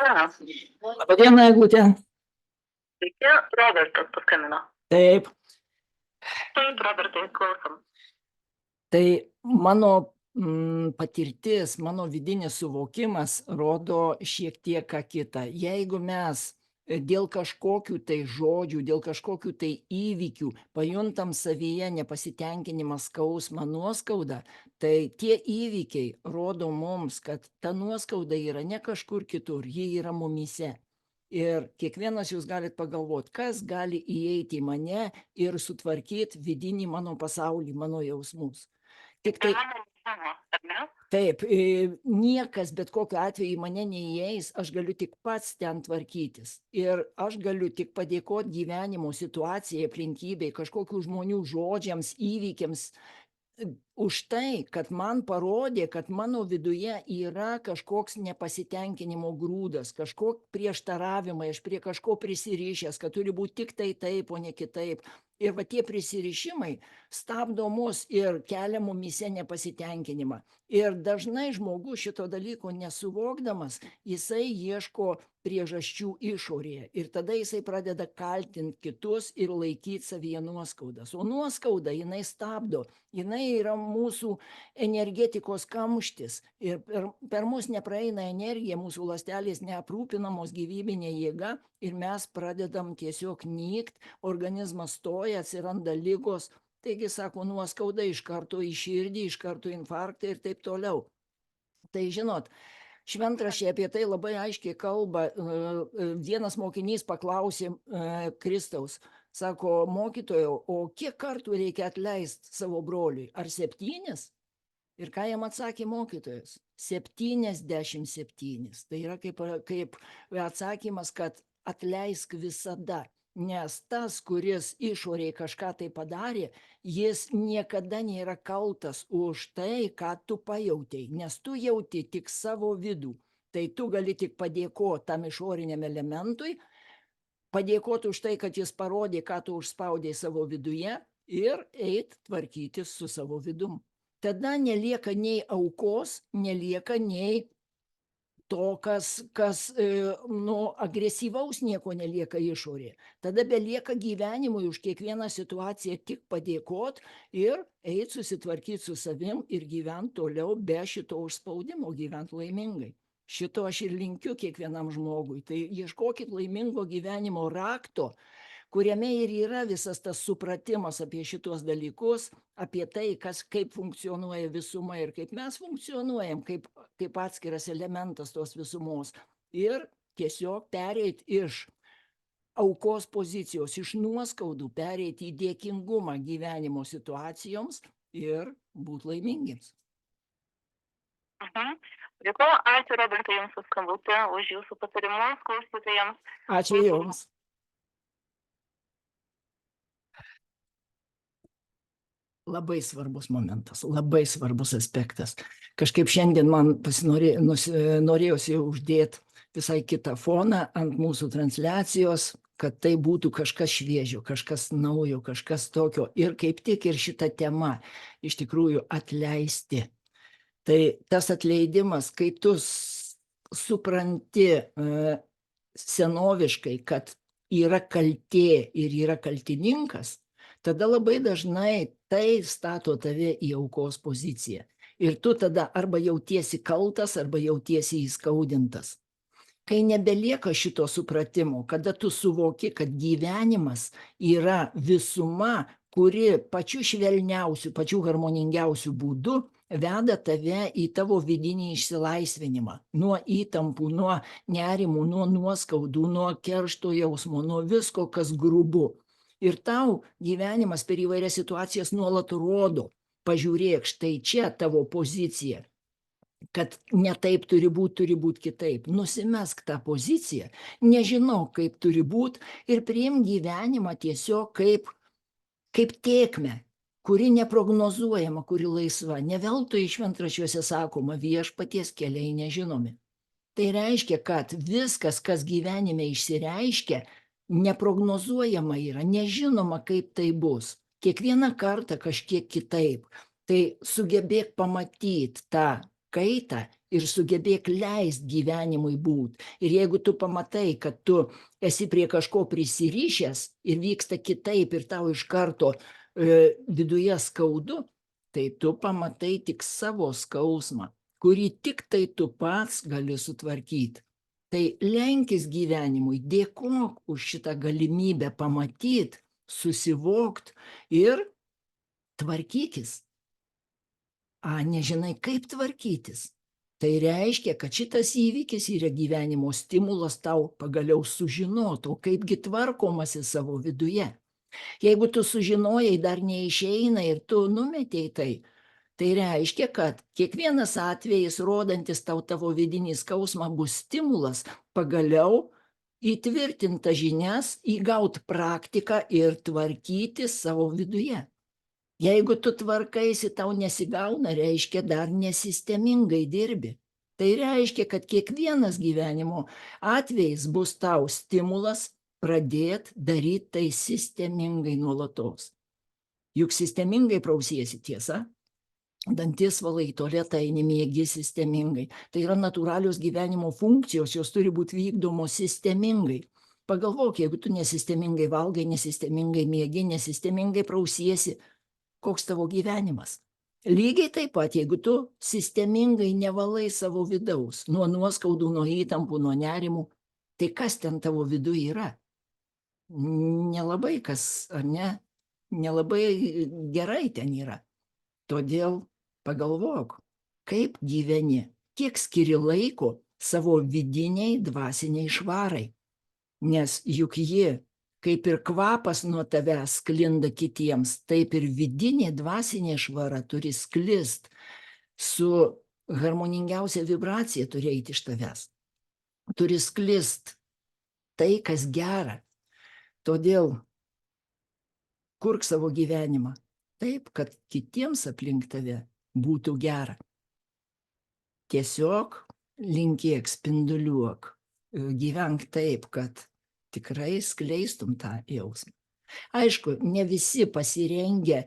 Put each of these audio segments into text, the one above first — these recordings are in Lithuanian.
Labadiena, Eglutė. Sveiki, Robertas paskambino. Taip, Taip, Robertai, klausom. tai mano patirtis, mano vidinis suvokimas rodo šiek tiek ką kitą. Jeigu mes dėl kažkokių tai žodžių, dėl kažkokių tai įvykių pajuntam savyje nepasitenkinimą, skausmą, nuoskaudą, tai tie įvykiai rodo mums, kad ta nuoskauda yra ne kažkur kitur, ji yra mumyse. Ir kiekvienas jūs galit pagalvoti, kas gali įeiti į mane ir sutvarkyti vidinį mano pasaulį, mano jausmus. Tik tai, taip, niekas bet kokiu atveju į mane neįeis, aš galiu tik pats ten tvarkytis. Ir aš galiu tik padėkoti gyvenimo situacijai, aplinkybei, kažkokių žmonių žodžiams, įvykiams, už tai, kad man parodė, kad mano viduje yra kažkoks nepasitenkinimo grūdas, kažkokie prieštaravimai, aš prie kažko prisirišęs, kad turi būti tik tai taip, o ne kitaip. Ir va tie prisirišimai stabdo mus ir kelia mumyse nepasitenkinimą. Ir dažnai žmogus šito dalyko nesuvokdamas, jisai ieško priežasčių išorėje. Ir tada jisai pradeda kaltinti kitus ir laikyti savyje nuoskaudas. O nuoskauda, jinai stabdo, jinai yra mūsų energetikos kamštis. Ir per mus nepraeina energija, mūsų ląstelės neaprūpinamos gyvybinė jėga ir mes pradedam tiesiog nykt, organizmas stoja, atsiranda ligos. Taigi, sako, nuoskauda iš karto į širdį, iš karto infarktą ir taip toliau. Tai žinot, šventraščiai apie tai labai aiškiai kalba. Vienas mokinys paklausė Kristaus, sako, mokytojo, o kiek kartų reikia atleisti savo broliui? Ar 7? Ir ką jam atsakė mokytojas? 77. Tai yra kaip atsakymas, kad atleisk visada. Nes tas, kuris išoriai kažką tai padarė, jis niekada nėra kaltas už tai, ką tu pajautei, nes tu jauti tik savo vidų. Tai tu gali tik padėkoti tam išoriniam elementui, padėkoti už tai, kad jis parodė, ką tu užspaudėjai savo viduje ir eit tvarkytis su savo vidum. Tada nelieka nei aukos, nelieka nei to, kas agresyvaus nieko nelieka išorė. Tada belieka gyvenimui už kiekvieną situaciją tik padėkot ir eit susitvarkyti su savim ir gyventi toliau be šito užspaudimo, gyventi laimingai. Šito aš ir linkiu kiekvienam žmogui. Tai ieškokit laimingo gyvenimo rakto, kuriame ir yra visas tas supratimas apie šitos dalykus, apie tai, kaip funkcionuoja visuma ir kaip mes funkcionuojam, kaip atskiras elementas tos visumos. Ir tiesiog pereiti iš aukos pozicijos, iš nuoskaudų, pereiti į dėkingumą gyvenimo situacijoms ir būti laimingiems. Dėkuoju, ačiū Robertai jums už skambutį, už jūsų patarimus klausytojams. Ačiū jums. Labai svarbus momentas, labai svarbus aspektas. Kažkaip šiandien man norėjosi uždėti visai kitą foną ant mūsų transliacijos, kad tai būtų kažkas šviežio, kažkas naujo, kažkas tokio. Ir kaip tik ir šita tema, iš tikrųjų, atleisti. Tai tas atleidimas, kai tu supranti senoviškai, kad yra kaltė ir yra kaltininkas, tada labai dažnai tai stato tave į aukos poziciją. Ir tu tada arba jautiesi kaltas, arba jautiesi įskaudintas. Kai nebelieka šito supratimo, kada tu suvoki, kad gyvenimas yra visuma, kuri pačiu švelniausiu, pačiu harmoningiausiu būdu veda tave į tavo vidinį išsilaisvinimą. Nuo įtampų, nuo nerimų, nuo nuoskaudų, nuo keršto jausmo, nuo visko, kas grubu. Ir tau gyvenimas per įvairias situacijas nuolat rodo, pažiūrėk, štai čia tavo pozicija, kad ne taip turi būti kitaip. Nusimesk tą poziciją, nežinau, kaip turi būti ir priimk gyvenimą tiesiog kaip tėkmę, kuri neprognozuojama, kuri laisva. Ne veltui šventraščiuose sakoma, viešpaties keliai nežinomi. Tai reiškia, kad viskas, kas gyvenime išsireiškia, neprognozuojama yra, nežinoma, kaip tai bus. Kiekvieną kartą kažkiek kitaip. Tai sugebėk pamatyti tą kaitą ir sugebėk leist gyvenimui būt. Ir jeigu tu pamatai, kad tu esi prie kažko prisirišęs ir vyksta kitaip ir tau iš karto viduje skaudu, tai tu pamatai tik savo skausmą, kurį tik tai tu pats gali sutvarkyti. Tai lenkis gyvenimui, dėkok už šitą galimybę pamatyt, susivokt ir tvarkykis. Nežinai, kaip tvarkytis. Tai reiškia, kad šitas įvykis yra gyvenimo stimulas tau pagaliau sužinot, o kaipgi tvarkomasi savo viduje. Jeigu tu sužinojai, dar neišeina ir tu numetei tai, tai reiškia, kad kiekvienas atvejis, rodantis tau tavo vidinį skausmą, bus stimulas pagaliau įtvirtinta žinias, įgaut praktiką ir tvarkyti savo viduje. Jeigu tu tvarkaisi, tau nesigauna, reiškia, dar nesistemingai dirbi. Tai reiškia, kad kiekvienas gyvenimo atvejis bus tau stimulas pradėti daryti tai sistemingai nuolatos. Juk sistemingai prausiesi, tiesa? Dantis valai, tualetą eini, miegi sistemingai. Tai yra natūralios gyvenimo funkcijos, jos turi būti vykdomos sistemingai. Pagalvok, jeigu tu nesistemingai valgai, nesistemingai miegi, nesistemingai prausiesi, koks tavo gyvenimas. Lygiai taip pat, jeigu tu sistemingai nevalai savo vidaus, nuo nuoskaudų, nuo įtampų, nuo nerimų, tai kas ten tavo viduje yra? Nelabai kas, ar ne? Nelabai gerai ten yra. Todėl pagalvok, kaip gyveni, kiek skiri laiko savo vidiniai dvasiniai švarai. Nes juk ji, kaip ir kvapas nuo tavęs sklinda kitiems, taip ir vidinė dvasinė švara turi sklist su harmoningiausia vibracija turi eiti iš tavęs. Turi sklist tai, kas gera. Todėl kurk savo gyvenimą taip, kad kitiems aplink tave būtų gera. Tiesiog linkėk, spinduliuok, gyvenk taip, kad tikrai skleistum tą jausmą. Aišku, ne visi pasirengia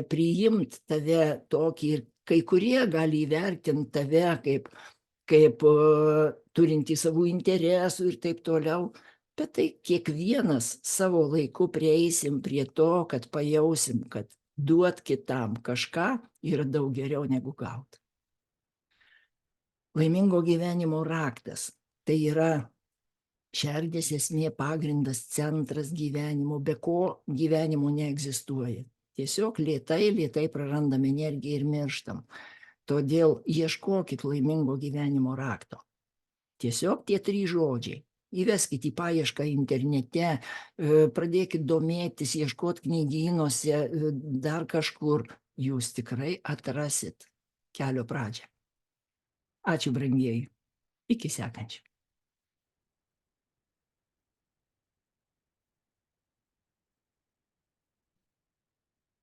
priimti tave tokį ir kai kurie gali įvertinti tave kaip turintį savų interesų ir taip toliau, bet tai kiekvienas savo laiku prieisim prie to, kad pajausim, kad duot kitam kažką yra daug geriau negu gaut. Laimingo gyvenimo raktas tai yra šerdės esmė, pagrindas, centras gyvenimo, be ko gyvenimo neegzistuoja. Tiesiog lėtai prarandam energiją ir mirštam. Todėl ieškokit laimingo gyvenimo rakto. Tiesiog tie 3 žodžiai. Įveskit į paiešką internete, pradėkit domėtis, ieškot knygynuose, dar kažkur. Jūs tikrai atrasit kelio pradžią. Ačiū, brangieji. Iki sekančio.